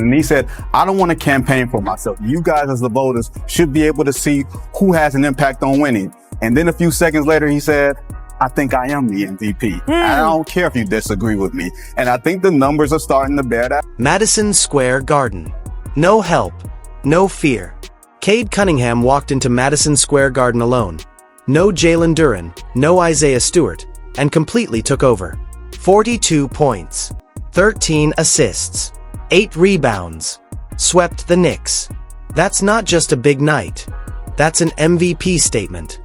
And he said, I don't want to campaign for myself. You guys as the voters should be able to see who has an impact on winning. And then a few seconds later, he said, I think I am the MVP. I don't care if you disagree with me. And I think the numbers are starting to bear that. Madison Square Garden. No help, no fear. Cade Cunningham walked into Madison Square Garden alone. No Jalen Duren, no Isaiah Stewart, and completely took over. 42 points, 13 assists, 8 rebounds, swept the Knicks. That's not just a big night. That's an MVP statement.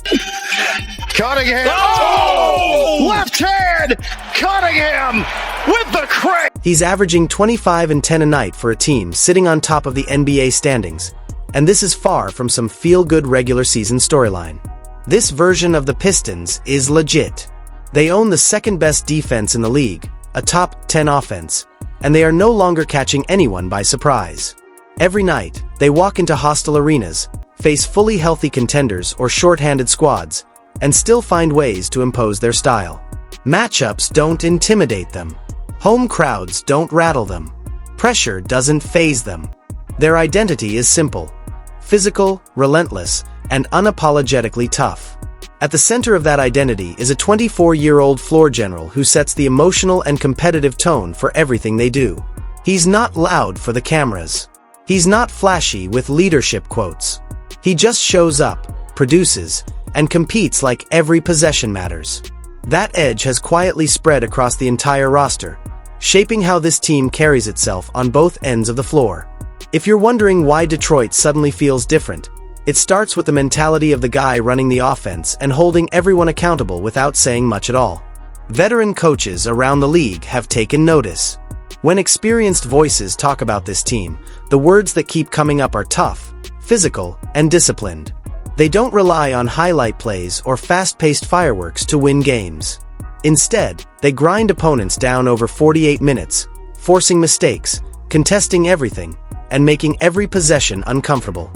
Cunningham! Oh! Left hand! Cunningham with the crank! He's averaging 25 and 10 a night for a team sitting on top of the NBA standings. And this is far from some feel-good regular season storyline. This version of the Pistons is legit. They own the second-best defense in the league, a top 10 offense, and they are no longer catching anyone by surprise. Every night, they walk into hostile arenas, face fully healthy contenders or short-handed squads, and still find ways to impose their style. Matchups don't intimidate them. Home crowds don't rattle them. Pressure doesn't faze them. Their identity is simple: physical, relentless, and unapologetically tough. At the center of that identity is a 24-year-old floor general who sets the emotional and competitive tone for everything they do. He's not loud for the cameras. He's not flashy with leadership quotes. He just shows up, produces, and competes like every possession matters. That edge has quietly spread across the entire roster, shaping how this team carries itself on both ends of the floor. If you're wondering why Detroit suddenly feels different, it starts with the mentality of the guy running the offense and holding everyone accountable without saying much at all. Veteran coaches around the league have taken notice. When experienced voices talk about this team, the words that keep coming up are tough, physical, and disciplined. They don't rely on highlight plays or fast-paced fireworks to win games. Instead, they grind opponents down over 48 minutes, forcing mistakes, contesting everything, and making every possession uncomfortable.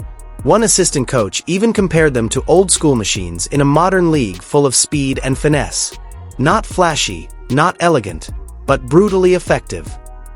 One assistant coach even compared them to old-school machines in a modern league full of speed and finesse. Not flashy, not elegant, but brutally effective.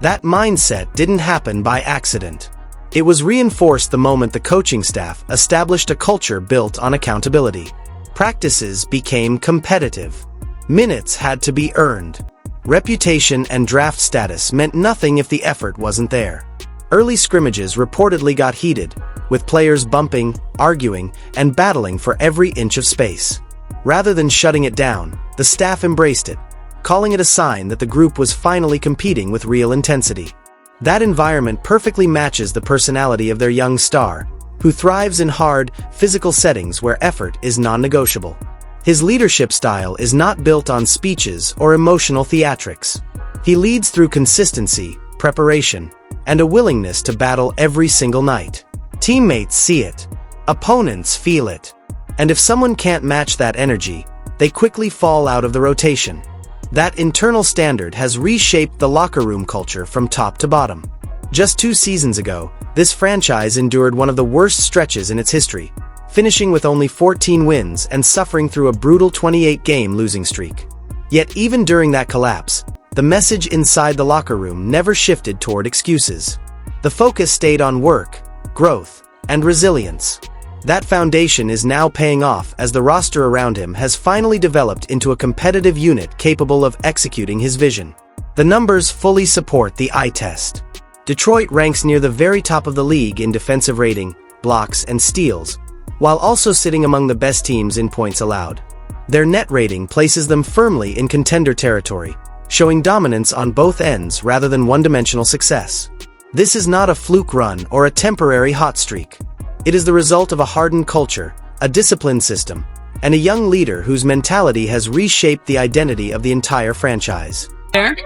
That mindset didn't happen by accident. It was reinforced the moment the coaching staff established a culture built on accountability. Practices became competitive. Minutes had to be earned. Reputation and draft status meant nothing if the effort wasn't there. Early scrimmages reportedly got heated, with players bumping, arguing, and battling for every inch of space. Rather than shutting it down, the staff embraced it, calling it a sign that the group was finally competing with real intensity. That environment perfectly matches the personality of their young star, who thrives in hard, physical settings where effort is non-negotiable. His leadership style is not built on speeches or emotional theatrics. He leads through consistency, preparation, and a willingness to battle every single night. Teammates see it. Opponents feel it. And if someone can't match that energy, they quickly fall out of the rotation. That internal standard has reshaped the locker room culture from top to bottom. Just 2 seasons ago, this franchise endured one of the worst stretches in its history, finishing with only 14 wins and suffering through a brutal 28-game losing streak. Yet even during that collapse, the message inside the locker room never shifted toward excuses. The focus stayed on work, growth, and resilience. That foundation is now paying off as the roster around him has finally developed into a competitive unit capable of executing his vision. The numbers fully support the eye test. Detroit ranks near the very top of the league in defensive rating, blocks, and steals, while also sitting among the best teams in points allowed. Their net rating places them firmly in contender territory, showing dominance on both ends rather than one-dimensional success. This is not a fluke run or a temporary hot streak. It is the result of a hardened culture, a disciplined system, and a young leader whose mentality has reshaped the identity of the entire franchise. There,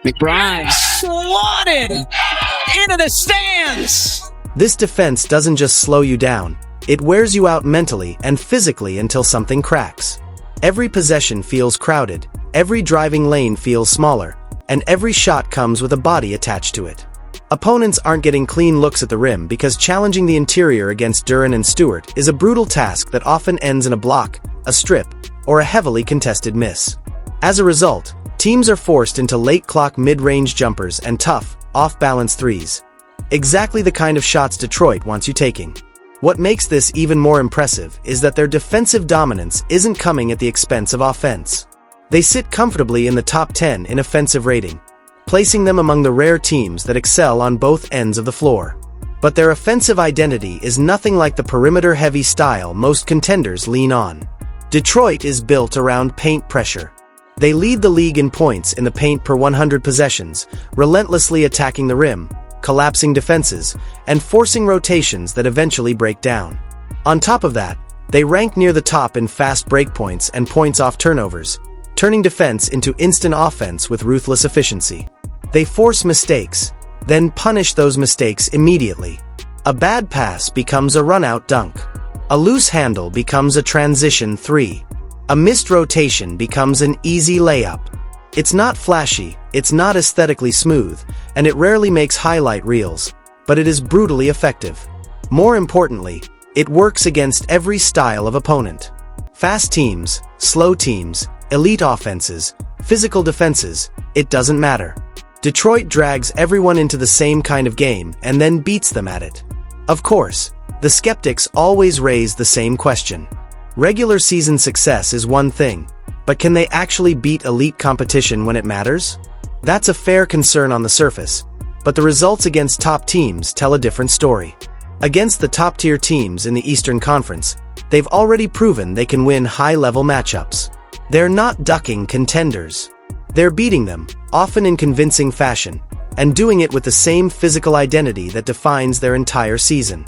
McBride swatted into the stands. This defense doesn't just slow you down, it wears you out mentally and physically until something cracks. Every possession feels crowded, every driving lane feels smaller, and every shot comes with a body attached to it. Opponents aren't getting clean looks at the rim because challenging the interior against Duren and Stewart is a brutal task that often ends in a block, a strip, or a heavily contested miss. As a result, teams are forced into late-clock mid-range jumpers and tough, off-balance threes, Exactly the kind of shots Detroit wants you taking. What makes this even more impressive is that their defensive dominance isn't coming at the expense of offense. They sit comfortably in the top 10 in offensive rating, placing them among the rare teams that excel on both ends of the floor. But their offensive identity is nothing like the perimeter-heavy style most contenders lean on. Detroit is built around paint pressure. They lead the league in points in the paint per 100 possessions, relentlessly attacking the rim, collapsing defenses, and forcing rotations that eventually break down. On top of that, they rank near the top in fast break points and points off turnovers, turning defense into instant offense with ruthless efficiency. They force mistakes, then punish those mistakes immediately. A bad pass becomes a run-out dunk. A loose handle becomes a transition three. A missed rotation becomes an easy layup. It's not flashy, it's not aesthetically smooth, and it rarely makes highlight reels, but it is brutally effective. More importantly, it works against every style of opponent. Fast teams, slow teams, elite offenses, physical defenses, it doesn't matter. Detroit drags everyone into the same kind of game and then beats them at it. Of course, the skeptics always raise the same question. Regular season success is one thing, but can they actually beat elite competition when it matters? That's a fair concern on the surface, but the results against top teams tell a different story. Against the top-tier teams in the Eastern Conference, they've already proven they can win high-level matchups. They're not ducking contenders. They're beating them, often in convincing fashion, and doing it with the same physical identity that defines their entire season.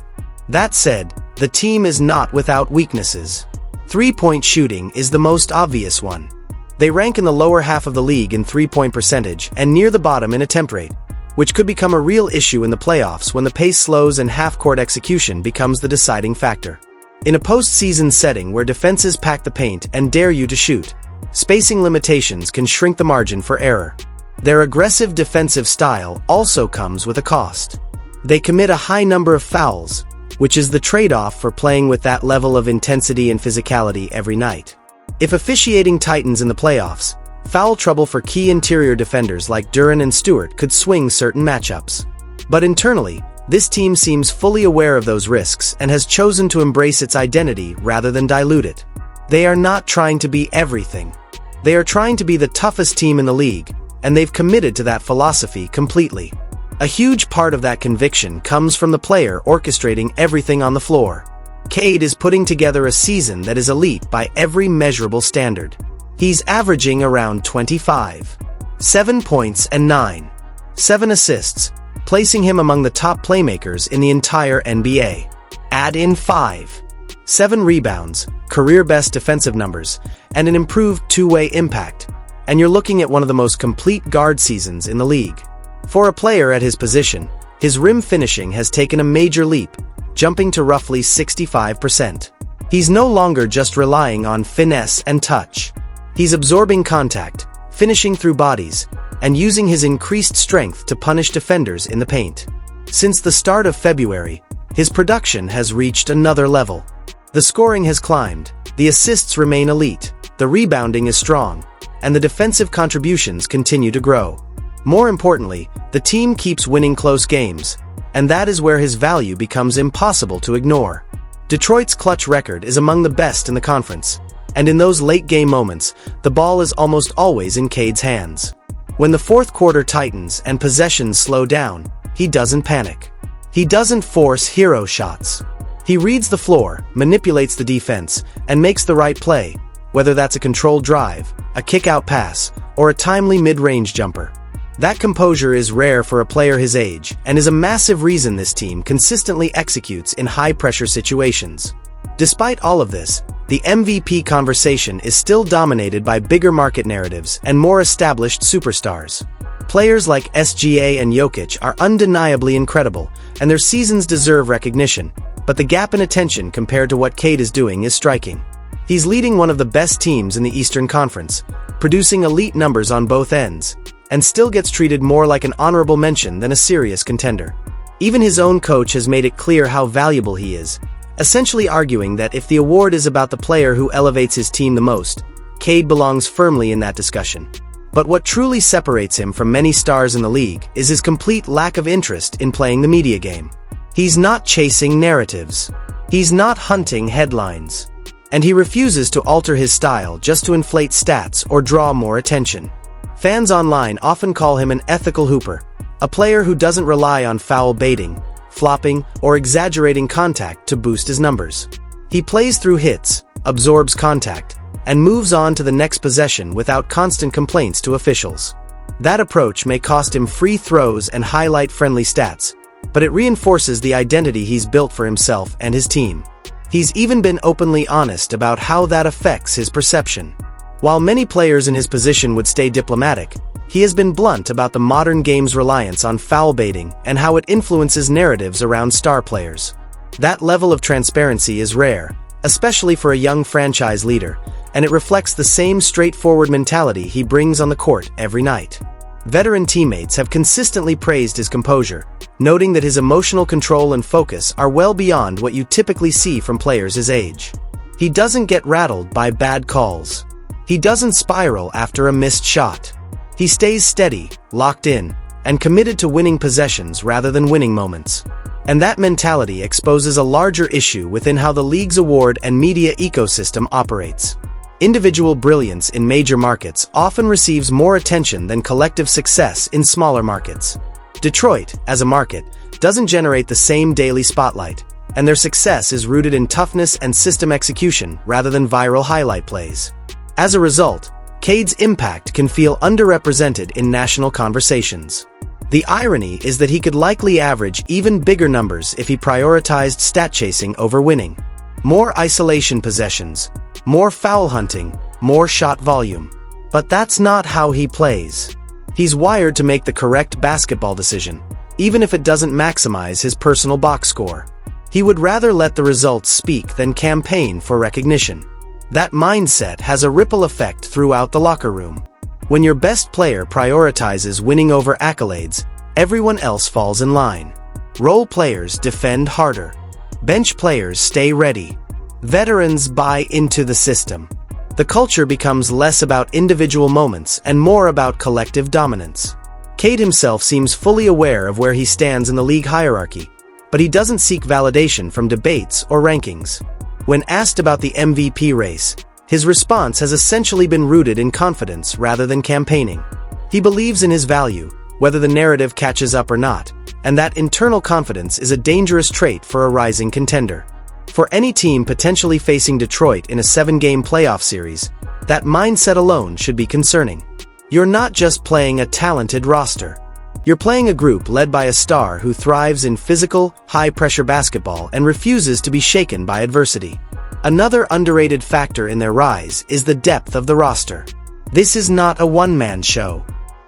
That said, the team is not without weaknesses. Three-point shooting is the most obvious one. They rank in the lower half of the league in three-point percentage and near the bottom in attempt rate, which could become a real issue in the playoffs when the pace slows and half-court execution becomes the deciding factor. In a postseason setting where defenses pack the paint and dare you to shoot, spacing limitations can shrink the margin for error. Their aggressive defensive style also comes with a cost. They commit a high number of fouls, which is the trade-off for playing with that level of intensity and physicality every night. If officiating tightens in the playoffs, foul trouble for key interior defenders like Duren and Stewart could swing certain matchups. But internally, this team seems fully aware of those risks and has chosen to embrace its identity rather than dilute it. They are not trying to be everything. They are trying to be the toughest team in the league, and they've committed to that philosophy completely. A huge part of that conviction comes from the player orchestrating everything on the floor. Cade is putting together a season that is elite by every measurable standard. He's averaging around 25, 7 points and 7 assists, placing him among the top playmakers in the entire NBA. Add in 7 rebounds, career-best defensive numbers, and an improved two-way impact, and you're looking at one of the most complete guard seasons in the league. For a player at his position, his rim finishing has taken a major leap, jumping to roughly 65%. He's no longer just relying on finesse and touch. He's absorbing contact, finishing through bodies, and using his increased strength to punish defenders in the paint. Since the start of February, his production has reached another level. The scoring has climbed, the assists remain elite, the rebounding is strong, and the defensive contributions continue to grow. More importantly, the team keeps winning close games, and that is where his value becomes impossible to ignore. Detroit's clutch record is among the best in the conference, and in those late-game moments, the ball is almost always in Cade's hands. When the fourth quarter tightens and possessions slow down, he doesn't panic. He doesn't force hero shots. He reads the floor, manipulates the defense, and makes the right play, whether that's a controlled drive, a kick-out pass, or a timely mid-range jumper. That composure is rare for a player his age, and is a massive reason this team consistently executes in high-pressure situations. Despite all of this, the MVP conversation is still dominated by bigger market narratives and more established superstars. Players like SGA and Jokic are undeniably incredible, and their seasons deserve recognition, but the gap in attention compared to what Cade is doing is striking. He's leading one of the best teams in the Eastern Conference, producing elite numbers on both ends, and still gets treated more like an honorable mention than a serious contender. Even his own coach has made it clear how valuable he is, essentially arguing that if the award is about the player who elevates his team the most, Cade belongs firmly in that discussion. But what truly separates him from many stars in the league is his complete lack of interest in playing the media game. He's not chasing narratives. He's not hunting headlines. And he refuses to alter his style just to inflate stats or draw more attention. Fans online often call him an ethical hooper, a player who doesn't rely on foul baiting, flopping, or exaggerating contact to boost his numbers. He plays through hits, absorbs contact, and moves on to the next possession without constant complaints to officials. That approach may cost him free throws and highlight-friendly stats, but it reinforces the identity he's built for himself and his team. He's even been openly honest about how that affects his perception. While many players in his position would stay diplomatic, he has been blunt about the modern game's reliance on foul baiting and how it influences narratives around star players. That level of transparency is rare, especially for a young franchise leader, and it reflects the same straightforward mentality he brings on the court every night. Veteran teammates have consistently praised his composure, noting that his emotional control and focus are well beyond what you typically see from players his age. He doesn't get rattled by bad calls. He doesn't spiral after a missed shot. He stays steady, locked in, and committed to winning possessions rather than winning moments. And that mentality exposes a larger issue within how the league's award and media ecosystem operates. Individual brilliance in major markets often receives more attention than collective success in smaller markets. Detroit, as a market, doesn't generate the same daily spotlight, and their success is rooted in toughness and system execution rather than viral highlight plays. As a result, Cade's impact can feel underrepresented in national conversations. The irony is that he could likely average even bigger numbers if he prioritized stat chasing over winning. More isolation possessions, more foul hunting, more shot volume. But that's not how he plays. He's wired to make the correct basketball decision, even if it doesn't maximize his personal box score. He would rather let the results speak than campaign for recognition. That mindset has a ripple effect throughout the locker room. When your best player prioritizes winning over accolades, everyone else falls in line. Role players defend harder. Bench players stay ready. Veterans buy into the system. The culture becomes less about individual moments and more about collective dominance. Cade himself seems fully aware of where he stands in the league hierarchy, but he doesn't seek validation from debates or rankings. When asked about the MVP race, his response has essentially been rooted in confidence rather than campaigning. He believes in his value, whether the narrative catches up or not, and that internal confidence is a dangerous trait for a rising contender. For any team potentially facing Detroit in a 7-game playoff series, that mindset alone should be concerning. You're not just playing a talented roster. You're playing a group led by a star who thrives in physical, high-pressure basketball and refuses to be shaken by adversity. Another underrated factor in their rise is the depth of the roster. This is not a one-man show.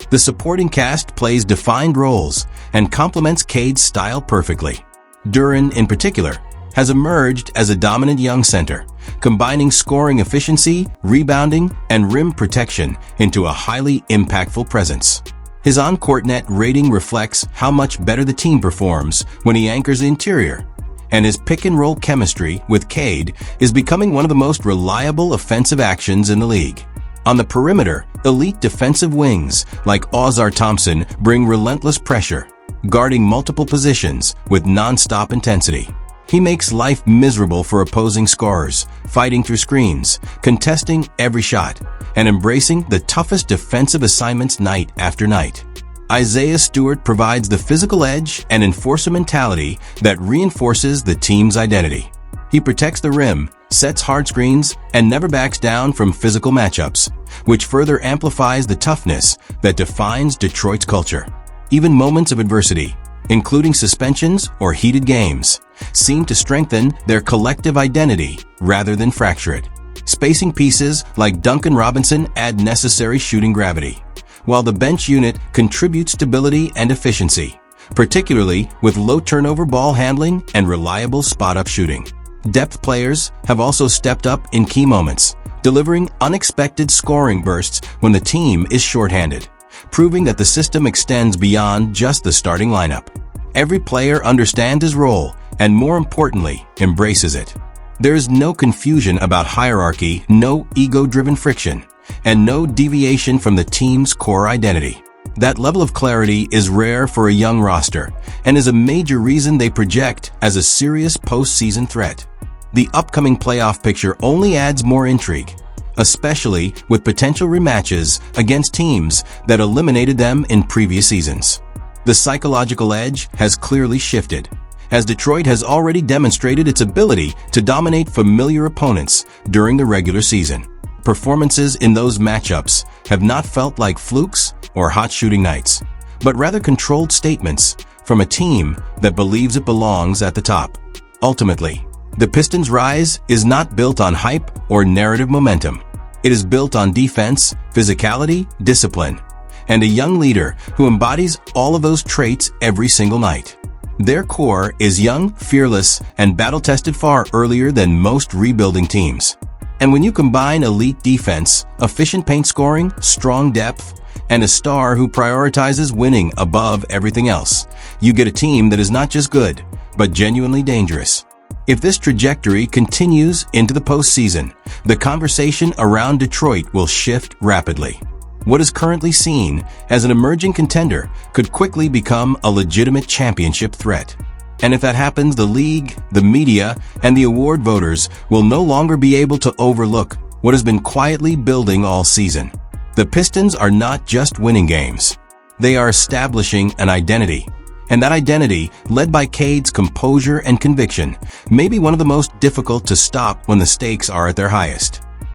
The supporting cast plays defined roles and complements Cade's style perfectly. Duren, in particular, has emerged as a dominant young center, combining scoring efficiency, rebounding, and rim protection into a highly impactful presence. His on-court net rating reflects how much better the team performs when he anchors the interior, and his pick-and-roll chemistry with Cade is becoming one of the most reliable offensive actions in the league. On the perimeter, elite defensive wings like Ozar Thompson bring relentless pressure, guarding multiple positions with non-stop intensity. He makes life miserable for opposing scorers, fighting through screens, contesting every shot, and embracing the toughest defensive assignments night after night. Isaiah Stewart provides the physical edge and enforcer mentality that reinforces the team's identity. He protects the rim, sets hard screens, and never backs down from physical matchups, which further amplifies the toughness that defines Detroit's culture. Even moments of adversity, including suspensions or heated games, seem to strengthen their collective identity rather than fracture it. Spacing pieces like Duncan Robinson add necessary shooting gravity, while the bench unit contributes stability and efficiency, particularly with low turnover ball handling and reliable spot-up shooting. Depth players have also stepped up in key moments, delivering unexpected scoring bursts when the team is shorthanded, proving that the system extends beyond just the starting lineup. Every player understands his role and, more importantly, embraces it. There is no confusion about hierarchy, no ego-driven friction, and no deviation from the team's core identity. That level of clarity is rare for a young roster and is a major reason they project as a serious postseason threat. The upcoming playoff picture only adds more intrigue, especially with potential rematches against teams that eliminated them in previous seasons. The psychological edge has clearly shifted, as Detroit has already demonstrated its ability to dominate familiar opponents during the regular season. Performances in those matchups have not felt like flukes or hot shooting nights, but rather controlled statements from a team that believes it belongs at the top. Ultimately, the Pistons' rise is not built on hype or narrative momentum. It is built on defense, physicality, discipline, and a young leader who embodies all of those traits every single night. Their core is young, fearless, and battle-tested far earlier than most rebuilding teams. And when you combine elite defense, efficient paint scoring, strong depth, and a star who prioritizes winning above everything else, you get a team that is not just good, but genuinely dangerous. If this trajectory continues into the postseason, the conversation around Detroit will shift rapidly. What is currently seen as an emerging contender could quickly become a legitimate championship threat. And if that happens, the league, the media, and the award voters will no longer be able to overlook what has been quietly building all season. The Pistons are not just winning games. They are establishing an identity. And that identity, led by Cade's composure and conviction, may be one of the most difficult to stop when the stakes are at their highest.